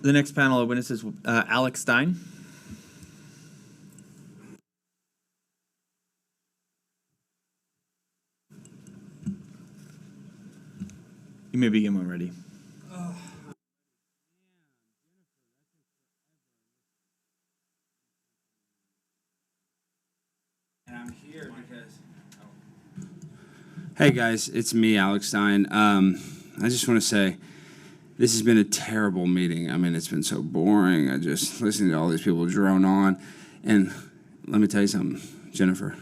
The next panel of witnesses, Alex Stein. You may begin when ready. And I'm here because... Hey guys, it's me, Alex Stein. I just want to say, this has been a terrible meeting. I mean, it's been so boring. I just listening to all these people drone on. And let me tell you something, Jennifer.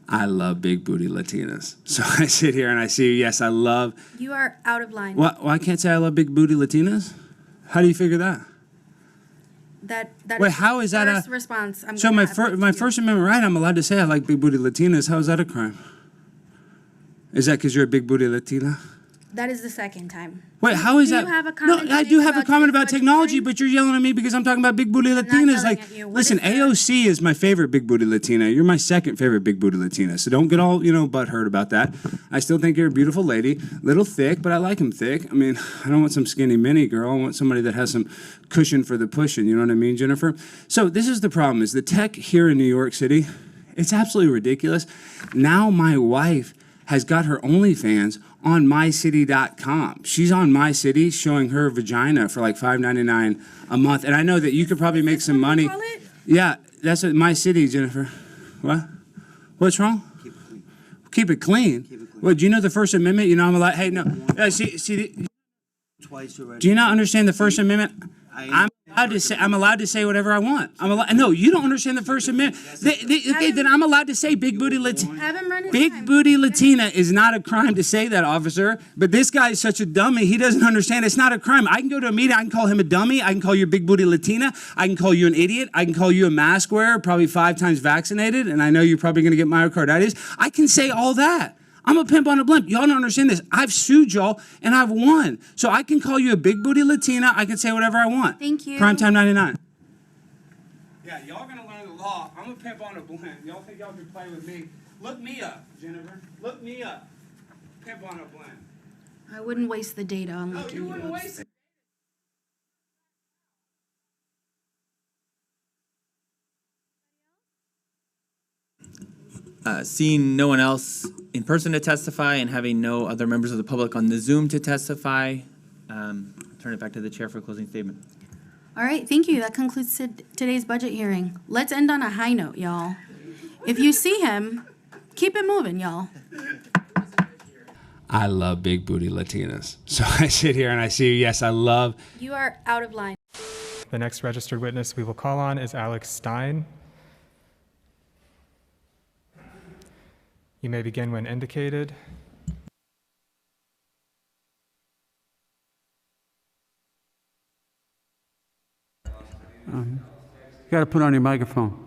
I love big booty Latinas. So I sit here and I see, yes, I love... You are out of line. Well, I can't say I love big booty Latinas? How do you figure that? That Wait, is how is that first a... response? So my First Amendment right, I'm allowed to say I like big booty Latinas. How is that a crime? Is that because you're a big booty Latina? That is the second time. Wait, how is do that? You have a comment no, I do have a comment about technology, but you're yelling at me because I'm talking about big booty Latinas. Like, listen, AOC is my favorite big booty Latina. You're my second favorite big booty Latina. So don't get all, butthurt about that. I still think you're a beautiful lady, little thick, but I like them thick. I mean, I don't want some skinny mini girl. I want somebody that has some cushion for the pushing. You know what I mean, Jennifer? So this is the problem: is the tech here in New York City? It's absolutely ridiculous. Now my wife has got her OnlyFans on mycity.com. She's on My City showing her vagina for like $5.99 a month. And I know that you could probably make some money. Yeah, that's what My City, Jennifer. What? What's wrong? Keep it clean. Keep it clean. Well, do you know the First Amendment? I'm allowed. Hey, no. Twice already. Do you not understand the First Amendment? I'm allowed to say whatever I want. No, you don't understand the First Amendment. Okay, then I'm allowed to say big booty Latina. Have him run his Big time. booty Latina is not a crime to say that, officer. But this guy is such a dummy. He doesn't understand. It's not a crime. I can go to a meeting. I can call him a dummy. I can call you a big booty Latina. I can call you an idiot. I can call you a mask wearer, probably 5 times vaccinated. And I know you're probably going to get myocarditis. I can say all that. I'm a pimp on a blimp. Y'all don't understand this. I've sued y'all, and I've won. So I can call you a big booty Latina. I can say whatever I want. Thank you. Primetime 99. Yeah, y'all going to learn the law. I'm a pimp on a blimp. Y'all think y'all can play with me? Look me up, Jennifer. Look me up. Pimp on a blimp. I wouldn't waste the data on No, looking you you wouldn't up. waste it. Seeing no one else in person to testify and having no other members of the public on the Zoom to testify, turn it back to the chair for a closing statement. All right, thank you. That concludes today's budget hearing. Let's end on a high note, y'all. If you see him, keep it moving, y'all. I love big booty Latinas. So I sit here and I see, yes, I love... You are out of line. The next registered witness we will call on is Alex Stein. You may begin when indicated. You got to put on your microphone.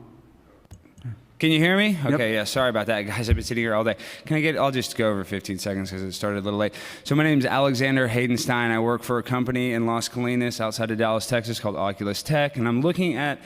Can you hear me? Yep. Okay, yeah, sorry about that, guys. I've been sitting here all day. I'll just go over 15 seconds because it started a little late. So my name is Alexander Hayden Stein. I work for a company in Las Colinas outside of Dallas, Texas called Oculus Tech, and I'm looking at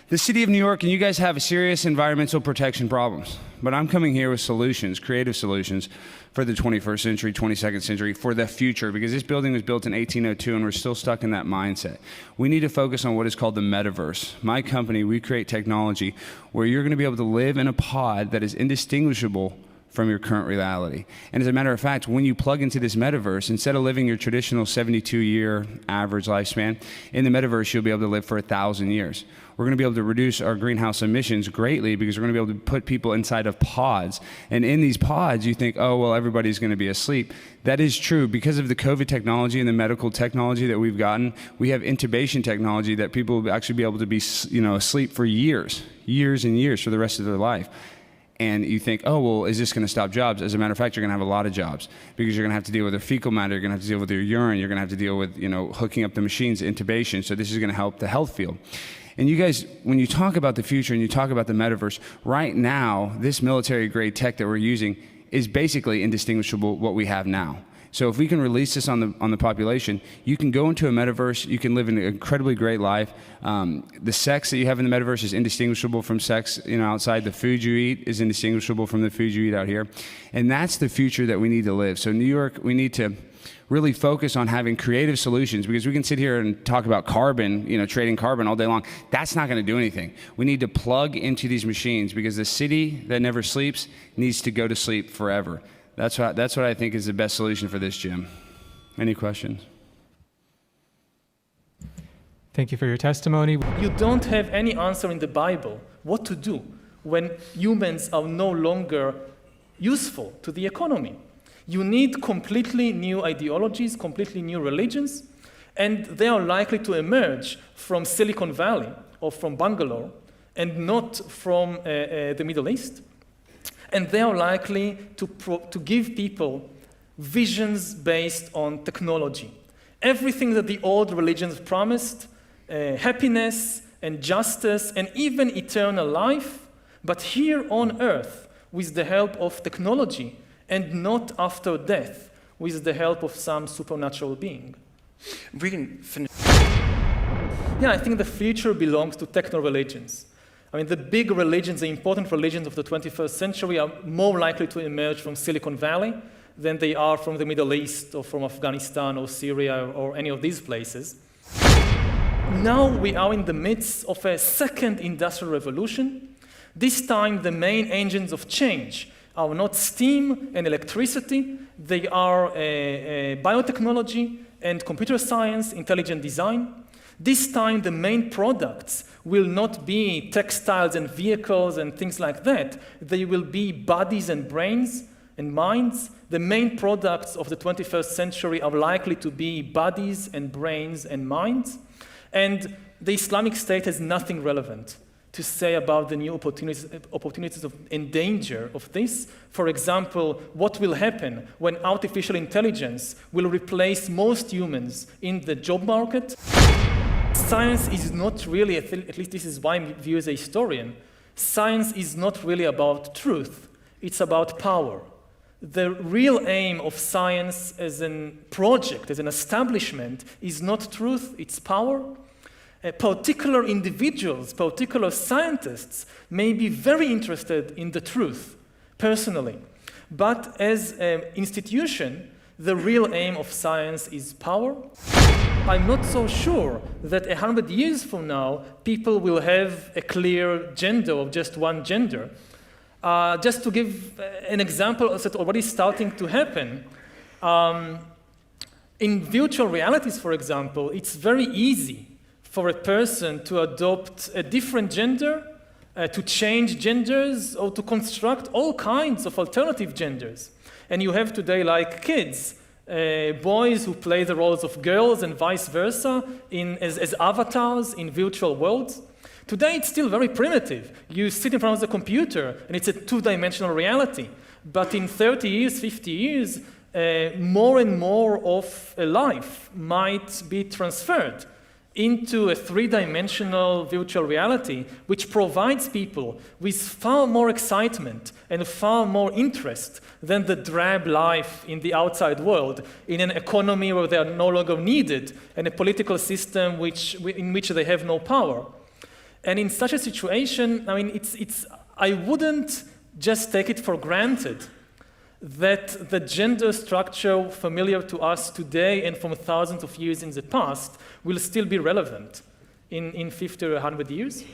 the city of New York, and you guys have serious environmental protection problems. But I'm coming here with solutions, creative solutions for the 21st century, 22nd century, for the future, because this building was built in 1802 and we're still stuck in that mindset. We need to focus on what is called the metaverse. My company, we create technology where you're going to be able to live in a pod that is indistinguishable from your current reality. And as a matter of fact, when you plug into this metaverse, instead of living your traditional 72-year average lifespan, in the metaverse, you'll be able to live for 1,000 years. We're going to be able to reduce our greenhouse emissions greatly because we're going to be able to put people inside of pods. And in these pods, you think, oh, well, everybody's going to be asleep. That is true. Because of the COVID technology and the medical technology that we've gotten, we have intubation technology that people will actually be able to be, asleep for years and years for the rest of their life. And you think, oh, well, is this going to stop jobs? As a matter of fact, you're going to have a lot of jobs because you're going to have to deal with their fecal matter, you're going to have to deal with their urine, you're going to have to deal with, hooking up the machines, intubation. So this is going to help the health field. And you guys, when you talk about the future and you talk about the metaverse, right now, this military-grade tech that we're using is basically indistinguishable what we have now. So if we can release this on the population, you can go into a metaverse, you can live an incredibly great life. The sex that you have in the metaverse is indistinguishable from sex, outside. The food you eat is indistinguishable from the food you eat out here. And that's the future that we need to live. So New York, we need to really focus on having creative solutions, because we can sit here and talk about carbon, trading carbon all day long. That's not going to do anything. We need to plug into these machines, because the city that never sleeps needs to go to sleep forever. That's what I think is the best solution for this, Jim. Any questions? Thank you for your testimony. You don't have any answer in the Bible what to do when humans are no longer useful to the economy. You need completely new ideologies, completely new religions, and they are likely to emerge from Silicon Valley or from Bangalore and not from the Middle East. And they are likely to give people visions based on technology. Everything that the old religions promised, happiness and justice and even eternal life, but here on earth with the help of technology, and not after death with the help of some supernatural being. We can finish. Yeah, I think the future belongs to techno-religions. I mean, the big religions, the important religions of the 21st century are more likely to emerge from Silicon Valley than they are from the Middle East or from Afghanistan or Syria or any of these places. Now we are in the midst of a second industrial revolution. This time the main engines of change are not steam and electricity, they are biotechnology and computer science, intelligent design. This time the main products will not be textiles and vehicles and things like that. They will be bodies and brains and minds. The main products of the 21st century are likely to be bodies and brains and minds. And the Islamic State has nothing relevant to say about the new opportunities and danger of this. For example, what will happen when artificial intelligence will replace most humans in the job market? Science is not really, at least this is my view as a historian, science is not really about truth, it's about power. The real aim of science as a project, as an establishment, is not truth, it's power. Particular individuals, particular scientists may be very interested in the truth, personally. But as an institution, the real aim of science is power. I'm not so sure that 100 years from now, people will have a clear gender of just one gender. Just to give an example that's already starting to happen, in virtual realities, for example, it's very easy for a person to adopt a different gender, to change genders, or to construct all kinds of alternative genders. And you have today, like kids, boys who play the roles of girls and vice versa as avatars in virtual worlds. Today, it's still very primitive. You sit in front of the computer, and it's a two-dimensional reality. But in 30 years, 50 years, more and more of a life might be transferred into a three-dimensional virtual reality, which provides people with far more excitement and far more interest than the drab life in the outside world, in an economy where they are no longer needed, and a political system in which they have no power. And in such a situation, I mean, I wouldn't just take it for granted that the gender structure familiar to us today and from thousands of years in the past will still be relevant in 50 or 100 years.